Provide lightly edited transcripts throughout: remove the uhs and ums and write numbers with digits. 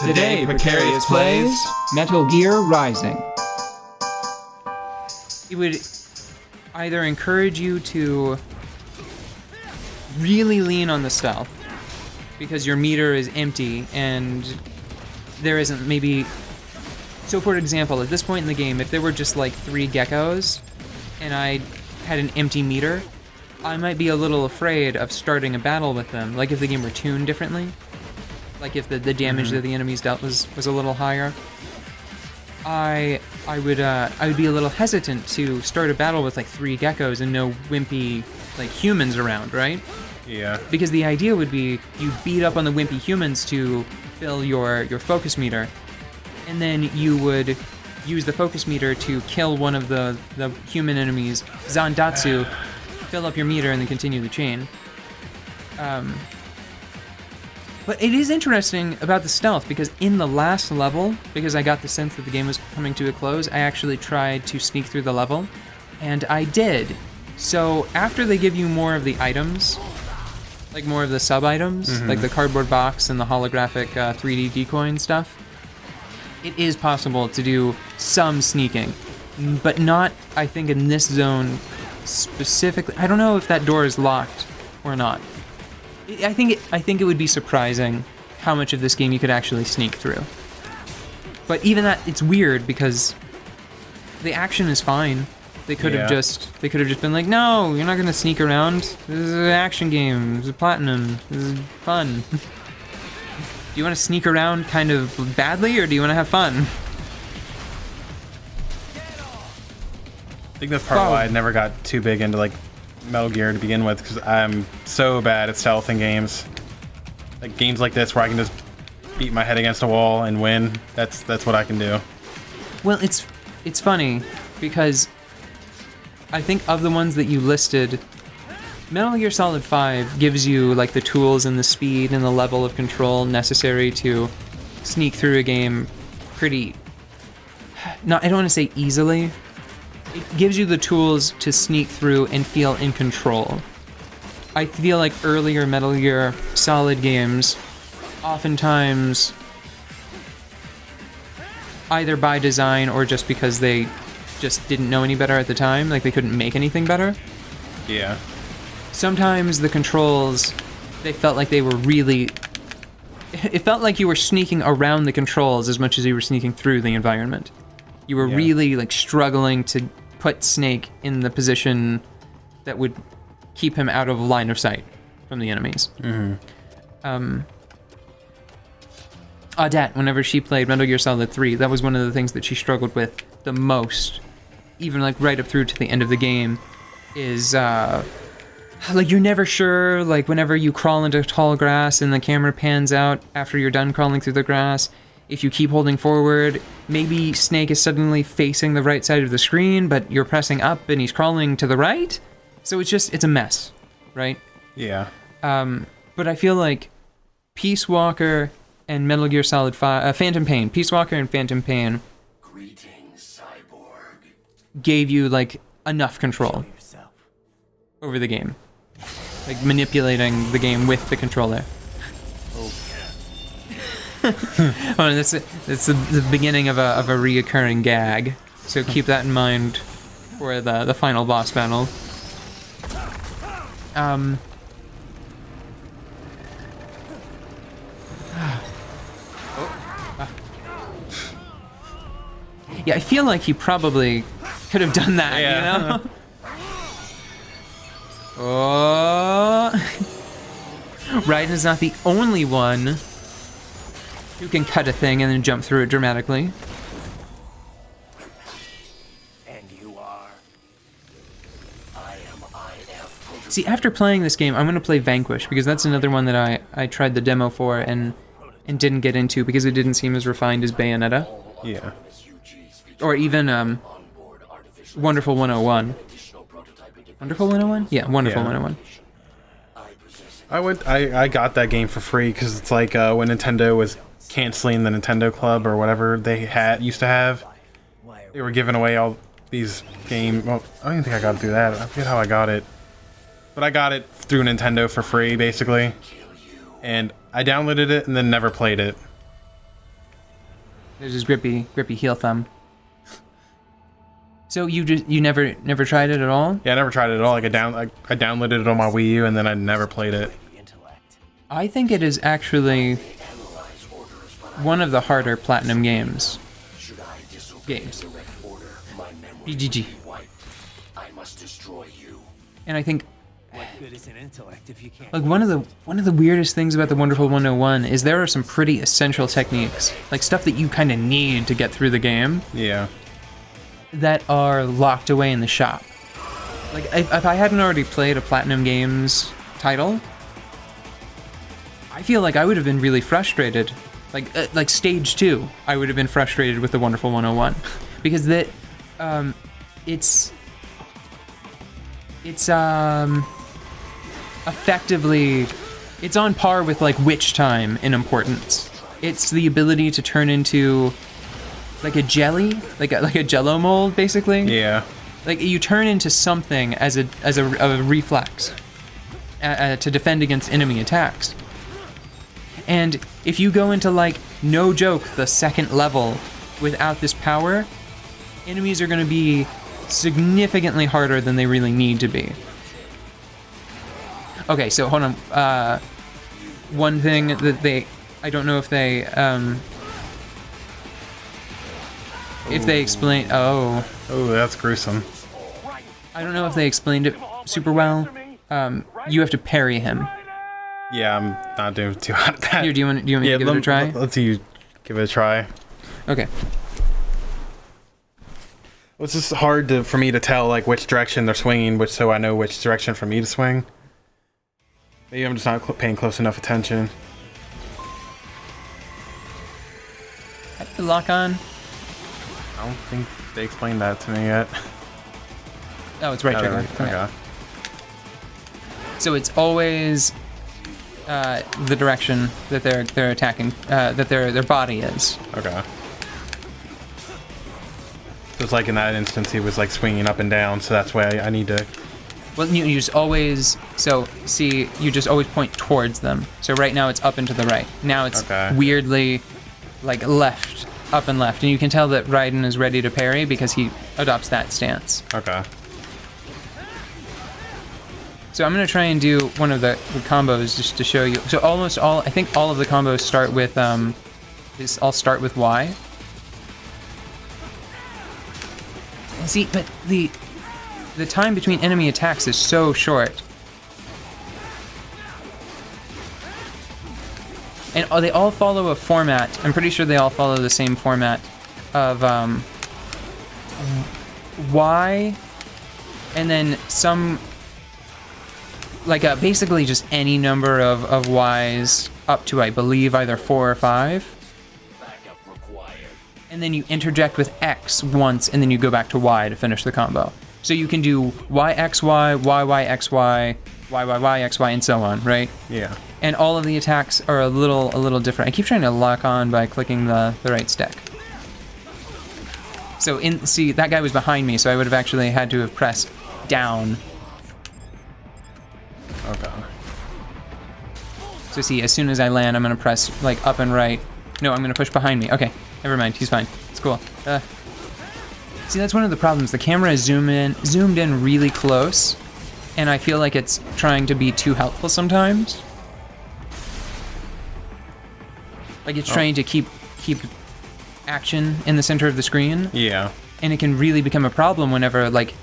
Today, Precarious plays Metal Gear Rising. It would either encourage you to really lean on the stealth because your meter is empty and there isn't maybe... So for example, at this point in the game, if there were just like 3 geckos and I had an empty meter, I might be a little afraid of starting a battle with them. Like if the game were tuned differently. Like if the damage that the enemies dealt was a little higher. I would be a little hesitant to start a battle with like 3 geckos and no wimpy like humans around, right? Yeah. Because the idea would be you beat up on the wimpy humans to fill your focus meter, and then you would use the focus meter to kill one of the human enemies, Zandatsu, fill up your meter, and then continue the chain. But it is interesting about the stealth, because in the last level, because I got the sense that the game was coming to a close, I actually tried to sneak through the level, and I did. So after they give you more of the items, like more of the sub-items, like the cardboard box and the holographic 3D decoy and stuff, it is possible to do some sneaking, but not, I think, in this zone specifically. I don't know if that door is locked or not. I think it would be surprising how much of this game you could actually sneak through. But even that, it's weird because the action is fine. They could have just been like, no, you're not gonna sneak around. This is an action game. This is platinum. This is fun. Do you want to sneak around kind of badly, or do you want to have fun? I think that's part of why I never got too big into like Metal Gear to begin with, because I'm so bad at stealth in games. Like games like this where I can just beat my head against a wall and win. That's what I can do. Well, it's funny because I think of the ones that you listed, Metal Gear Solid 5 gives you like the tools and the speed and the level of control necessary to sneak through a game pretty... No, I don't want to say easily. It gives you the tools to sneak through and feel in control. I feel like earlier Metal Gear Solid games, oftentimes, either by design or just because they just didn't know any better at the time, like they couldn't make anything better. Yeah. Sometimes the controls, they felt like they were really... It felt like you were sneaking around the controls as much as you were sneaking through the environment. You were really like struggling to put Snake in the position that would keep him out of line of sight from the enemies. Audette, whenever she played Metal Gear Solid 3, that was one of the things that she struggled with the most, even like right up through to the end of the game, is like you're never sure, like whenever you crawl into tall grass and the camera pans out after you're done crawling through the grass, if you keep holding forward, maybe Snake is suddenly facing the right side of the screen, but you're pressing up and he's crawling to the right. So it's a mess, right? Yeah. But I feel like Peace Walker and Metal Gear Solid 5, Phantom Pain, Peace Walker and Phantom Pain, Greetings, cyborg. gave you like enough control over the game, like manipulating the game with the controller. Oh, that's the beginning of a reoccurring gag, so keep that in mind for the final boss battle. Yeah, I feel like he probably could have done that, you know? Oh, Raiden's not the only one who can cut a thing and then jump through it dramatically. And you are. I am IF. See, after playing this game, I'm going to play Vanquish, because that's another one that I tried the demo for and didn't get into because it didn't seem as refined as Bayonetta. Yeah. Or even Wonderful 101. Wonderful 101? Yeah, Wonderful 101. I got that game for free because it's like when Nintendo was canceling the Nintendo Club or whatever they used to have. They were giving away all these games. Well, I don't even think I got it through that. I forget how I got it. But I got it through Nintendo for free, basically. And I downloaded it and then never played it. There's his grippy heel thumb. So you never tried it at all? Yeah, I never tried it at all. Like I downloaded it on my Wii U and then I never played it. I think it is actually one of the harder Platinum games. BGG. I must destroy you. And I think What good is an intellect if you can't? like one of the weirdest things about the Wonderful 101 is there are some pretty essential techniques, like stuff that you kind of need to get through the game, Yeah. that are locked away in the shop. Like if I hadn't already played a Platinum Games title, I feel like I would have been really frustrated. Like stage 2, I would have been frustrated with the Wonderful 101 because it's effectively it's on par with like Witch Time in importance. It's the ability to turn into like a jelly, like a Jello mold, basically. Yeah. Like you turn into something as a reflex to defend against enemy attacks. And if you go into, like, no joke, the second level without this power, enemies are going to be significantly harder than they really need to be. Okay, so hold on. One thing that I don't know if they explain. Oh, that's gruesome. I don't know if they explained it super well. You have to parry him. Yeah, I'm not doing too hot at that. Here, do you want me to give it a try? Let's see you give it a try. Okay. It's just hard for me to tell like which direction they're swinging, so I know which direction for me to swing. Maybe I'm just not paying close enough attention. Lock on. I don't think they explained that to me yet. Oh, it's right there. Okay. So it's always the direction that they're attacking, that their body is. Okay. So it's like in that instance, he was like swinging up and down, so that's why I need to. Well, you just always, so see, you just always point towards them. So right now it's up and to the right. Now it's weirdly like left, up and left. And you can tell that Raiden is ready to parry because he adopts that stance. Okay. So I'm going to try and do one of the combos just to show you. So I think all of the combos start with, I'll start with Y. And see, but the time between enemy attacks is so short. And they all follow a format. I'm pretty sure they all follow the same format of Y, and then some, like basically just any number of Ys up to, I believe, either 4 or 5. And then you interject with X once, and then you go back to Y to finish the combo. So you can do YXY, YYXY, YYYXY, and so on, right? Yeah. And all of the attacks are a little different. I keep trying to lock on by clicking the right stick. So see, that guy was behind me, so I would have actually had to have pressed down. Okay. So see, as soon as I land, I'm gonna press like up and right. No, I'm gonna push behind me. Okay, never mind. He's fine. It's cool. See, that's one of the problems. The camera is zoomed in really close, and I feel like it's trying to be too helpful sometimes. Like it's trying to keep action in the center of the screen. Yeah. And it can really become a problem whenever like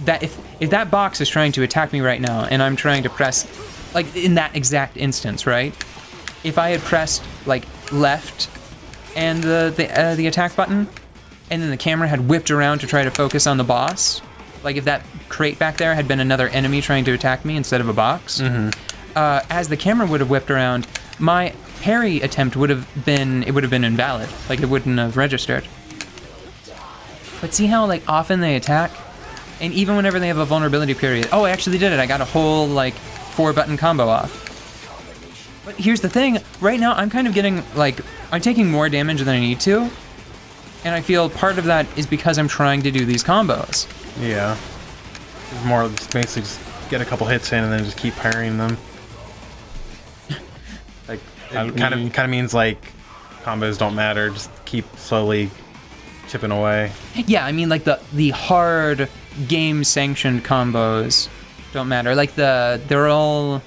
that if that box is trying to attack me right now and I'm trying to press like in that exact instance, right? If I had pressed like left and the attack button, and then the camera had whipped around to try to focus on the boss, like if that crate back there had been another enemy trying to attack me instead of a box, as the camera would have whipped around, my parry attempt would have been invalid. Like it wouldn't have registered. But see how like often they attack? And even whenever they have a vulnerability period, oh, I actually did it. I got a whole like 4-button combo off. But here's the thing, right now I'm kind of getting like, I'm taking more damage than I need to. And I feel part of that is because I'm trying to do these combos. Yeah. It's more basically just get a couple hits in and then just keep parrying them. Like it kind of means like combos don't matter. Just keep slowly chipping away. Yeah, I mean like the hard game sanctioned combos don't matter. Like they're all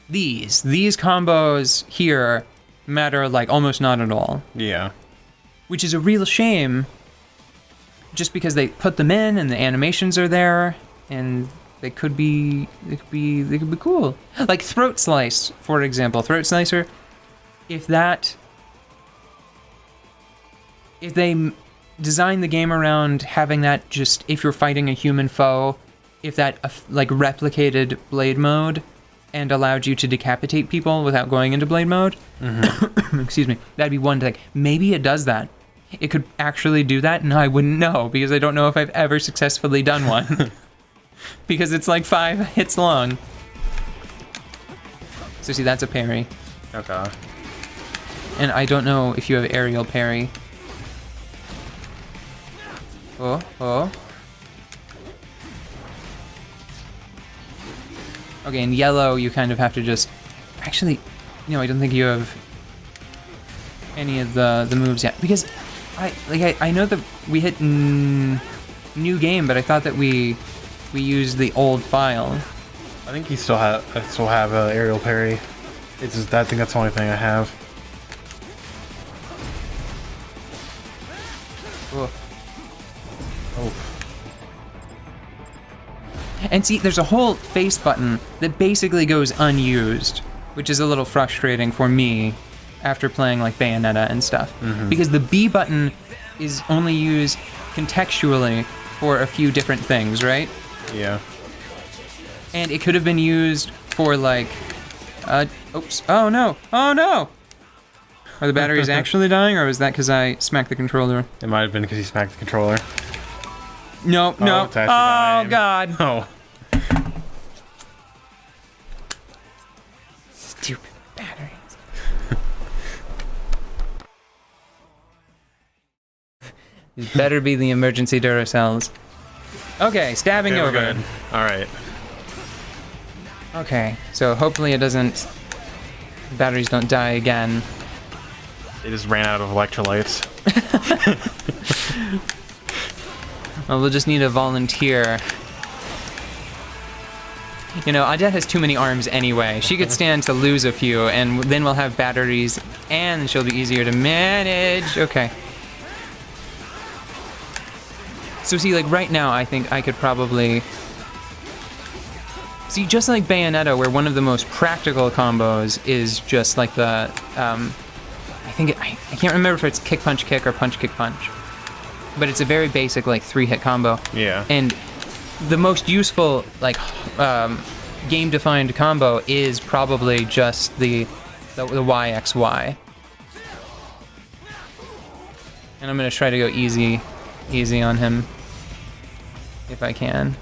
these combos here matter like almost not at all. Yeah. Which is a real shame, just because they put them in and the animations are there and they could be cool. Like Throat Slice, for example. Throat Slicer, if they design the game around having that just, if you're fighting a human foe, if that like replicated blade mode and allowed you to decapitate people without going into blade mode, excuse me, that'd be one thing. Maybe it does that. It could actually do that, and I wouldn't know, because I don't know if I've ever successfully done one. Because it's like 5 hits long. So see, that's a parry. Okay. And I don't know if you have aerial parry. Oh. Okay, in yellow, you kind of have to just... Actually, no, I don't think you have any of the moves yet. Because I know that we hit new game, but I thought that we used the old file. I think I still have aerial parry. It's just, I think that's the only thing I have. Oh. Oh. And see, there's a whole face button that basically goes unused, which is a little frustrating for me after playing like Bayonetta and stuff. Because the B button is only used contextually for a few different things, right? Yeah. And it could have been used for like, oops, oh no, oh no! Are the batteries actually dying, or was that because I smacked the controller? It might have been because you smacked the controller. No, no, it's actually oh dying. god! Oh. Stupid batteries. These better be the emergency Duracells. Okay, stabbing Okay, we're over. good. All right. Okay, so hopefully it doesn't... batteries don't die again. They just ran out of electrolytes. Well, we'll just need a volunteer. You know, Audette has too many arms anyway. She could stand to lose a few, and then we'll have batteries, and she'll be easier to manage. Okay. So see, like right now, I think I could probably... See, just like Bayonetta, where one of the most practical combos is just like the... I can't remember if it's kick, punch, kick, or punch, kick, punch. But it's a very basic, like, 3-hit combo. Yeah. And the most useful, like, game-defined combo is probably just the YXY. And I'm gonna try to go easy on him, if I can.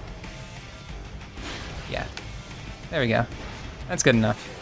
Yeah. There we go. That's good enough.